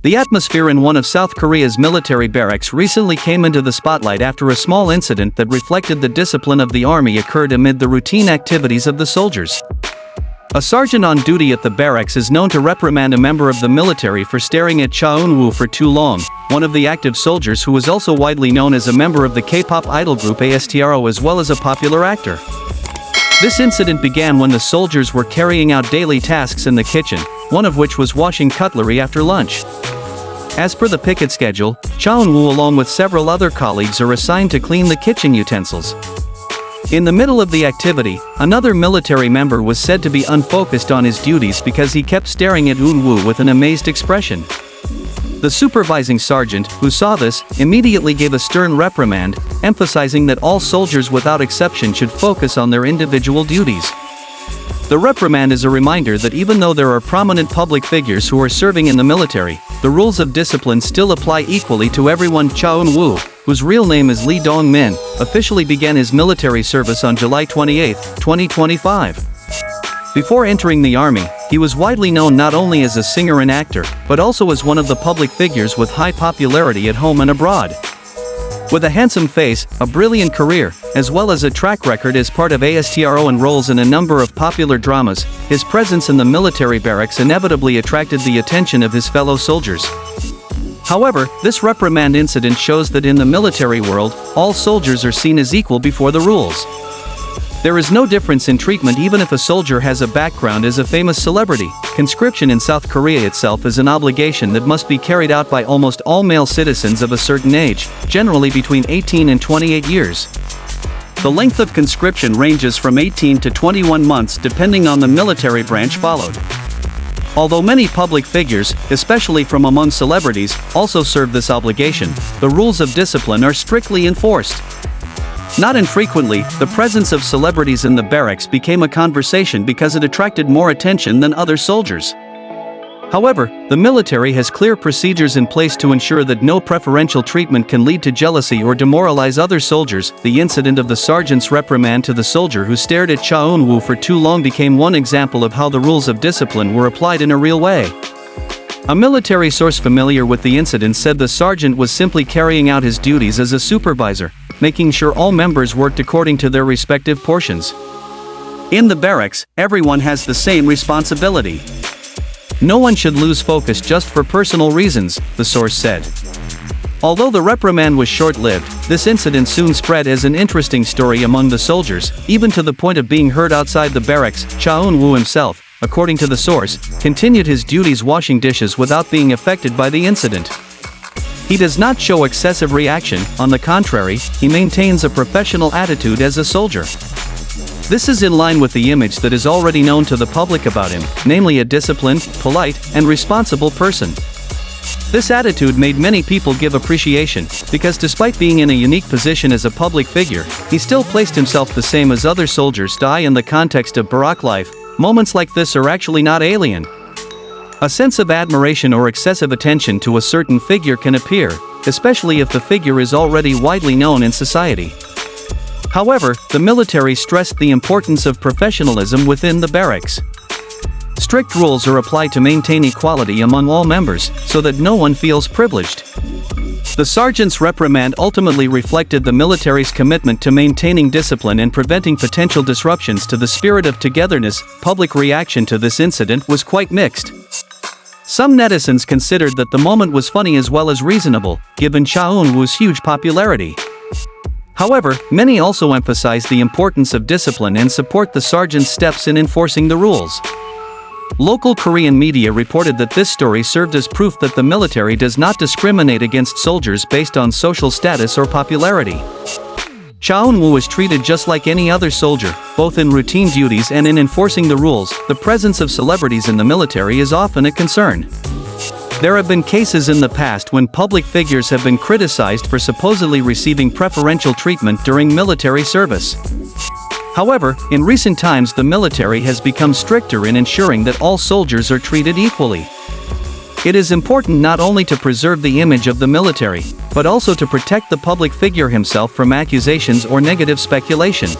The atmosphere in one of South Korea's military barracks recently came into the spotlight after a small incident that reflected the discipline of the army occurred amid the routine activities of the soldiers. A sergeant on duty at the barracks is known to reprimand a member of the military for staring at Cha Eun-woo for too long, one of the active soldiers who was also widely known as a member of the K-pop idol group ASTRO as well as a popular actor. This incident began when the soldiers were carrying out daily tasks in the kitchen, one of which was washing cutlery after lunch. As per the picket schedule, Cha Eun-woo along with several other colleagues are assigned to clean the kitchen utensils. In the middle of the activity, another military member was said to be unfocused on his duties because he kept staring at Eun-woo with an amazed expression. The supervising sergeant, who saw this, immediately gave a stern reprimand, emphasizing that all soldiers without exception should focus on their individual duties. The reprimand is a reminder that even though there are prominent public figures who are serving in the military, the rules of discipline still apply equally to everyone. Cha Eun-woo, whose real name is Lee Dong-min, officially began his military service on July 28, 2025. Before entering the army, he was widely known not only as a singer and actor, but also as one of the public figures with high popularity at home and abroad. With a handsome face, a brilliant career, as well as a track record as part of ASTRO and roles in a number of popular dramas, his presence in the military barracks inevitably attracted the attention of his fellow soldiers. However, this reprimand incident shows that in the military world, all soldiers are seen as equal before the rules. There is no difference in treatment even if a soldier has a background as a famous celebrity. Conscription in South Korea itself is an obligation that must be carried out by almost all male citizens of a certain age, generally between 18 and 28 years. The length of conscription ranges from 18 to 21 months depending on the military branch followed. Although many public figures, especially from among celebrities, also serve this obligation, the rules of discipline are strictly enforced. Not infrequently, the presence of celebrities in the barracks became a conversation because it attracted more attention than other soldiers. However, the military has clear procedures in place to ensure that no preferential treatment can lead to jealousy or demoralize other soldiers. The incident of the sergeant's reprimand to the soldier who stared at Cha Eun-woo for too long became one example of how the rules of discipline were applied in a real way. A military source familiar with the incident said the sergeant was simply carrying out his duties as a supervisor, making sure all members worked according to their respective portions. In the barracks, everyone has the same responsibility. No one should lose focus just for personal reasons, the source said. Although the reprimand was short-lived, this incident soon spread as an interesting story among the soldiers, even to the point of being heard outside the barracks. Cha Eun-woo himself, according to the source, continued his duties washing dishes without being affected by the incident. He does not show excessive reaction, on the contrary, he maintains a professional attitude as a soldier. This is in line with the image that is already known to the public about him, namely a disciplined, polite, and responsible person. This attitude made many people give appreciation, because despite being in a unique position as a public figure, he still placed himself the same as other soldiers. In the context of Barrack life, moments like this are actually not alien. A sense of admiration or excessive attention to a certain figure can appear, especially if the figure is already widely known in society. However, the military stressed the importance of professionalism within the barracks. Strict rules are applied to maintain equality among all members, so that no one feels privileged. The sergeant's reprimand ultimately reflected the military's commitment to maintaining discipline and preventing potential disruptions to the spirit of togetherness. Public reaction to this incident was quite mixed. Some netizens considered that the moment was funny as well as reasonable, given Cha Eun-woo's huge popularity. However, many also emphasized the importance of discipline and support the sergeant's steps in enforcing the rules. Local Korean media reported that this story served as proof that the military does not discriminate against soldiers based on social status or popularity. Cha Eun-woo was treated just like any other soldier, both in routine duties and in enforcing the rules. The presence of celebrities in the military is often a concern. There have been cases in the past when public figures have been criticized for supposedly receiving preferential treatment during military service. However, in recent times the military has become stricter in ensuring that all soldiers are treated equally. It is important not only to preserve the image of the military, but also to protect the public figure himself from accusations or negative speculation.